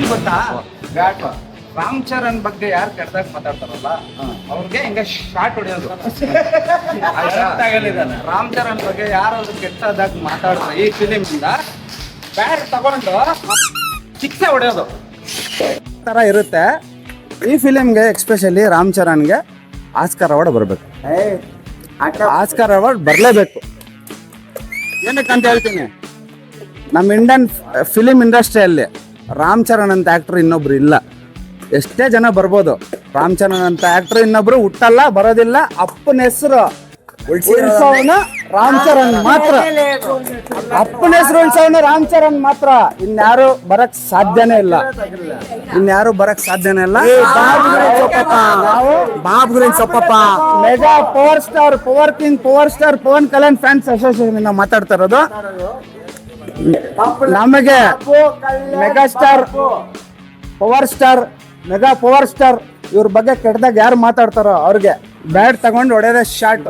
ಏನ್ ಗೊತ್ತಾ ರಾಮ್ ಚರಣ್ ಬಗ್ಗೆ ಯಾರು ಕೆಟ್ಟದಾಗ ಮಾತಾಡ್ತಾರಲ್ಲ ಅವ್ರಿಗೆ ಹಿಂಗ ಶಾರ್ಟ್ ಹೊಡೆಯೋದು. ರಾಮ್ ಚರಣ್ ಬಗ್ಗೆ ಯಾರಾದ್ರೂ ಕೆಟ್ಟದಾಗ ಮಾತಾಡಿದ್ರೆ ಈ ಫಿಲಿಮ್ ಇಂದ ಬ್ಯಾಟ್ ತಗೊಂಡು ಶಿಕ್ಷೆ ಹೊಡೆಯೋದು ತರ ಇರುತ್ತೆ. ಈ ಫಿಲಿಮ್ಗೆ ಎಕ್ಸ್ಪೆಷಲಿ ರಾಮ್ ಚರಣ್ಗೆ ಆಸ್ಕರ್ ಅವಾರ್ಡ್ ಬರಬೇಕು. ಆಸ್ಕರ್ ಅವಾರ್ಡ್ ಬರಲೇಬೇಕು. ಏನಕ್ಕಂತ ಹೇಳ್ತೀನಿ, ನಮ್ಮ ಇಂಡಿಯನ್ ಫಿಲಿಮ್ ಇಂಡಸ್ಟ್ರಿಯಲ್ಲಿ ರಾಮ್ ಚರಣ್ ಅಂತ ಆ್ಯಕ್ಟ್ರ್ ಇನ್ನೊಬ್ರು ಇಲ್ಲ. ಎಷ್ಟೇ ಜನ ಬರ್ಬೋದು, ರಾಮ್ ಚರಣ್ ಅಂತ ಆ್ಯಕ್ಟ್ರ್ ಇನ್ನೊಬ್ರು ಹುಟ್ಟಲ್ಲ, ಬರೋದಿಲ್ಲ. ಅಪ್ಪನ ಹೆಸರು ಉಳಿಸೋನು ರಾಮ್ ಚರಣ್ ಮಾತ್ರ. ಅಪ್ಪನ ಹೆಸರು ಉಳಿಸೋನು ರಾಮ್ ಚರಣ್ ಮಾತ್ರ. ಇನ್ಯಾರು ಬರಕ್ ಸಾಧ್ಯನೇ ಇಲ್ಲ. Mega power star, power king, power star Pawan Kalyan fans association ಇಂದ ಮಾತಾಡ್ತಾ ಇರೋದು. ನಮಗೆ mega star, power star, mega power star ಇವ್ರ ಬಗ್ಗೆ ಕೆಟ್ಟದಾಗ ಯಾರು ಮಾತಾಡ್ತಾರೋ ಅವ್ರಿಗೆ ಬ್ಯಾಟ್ ತಗೊಂಡು ಹೊಡೆಯೋದೇ ಶಾರ್ಟ್.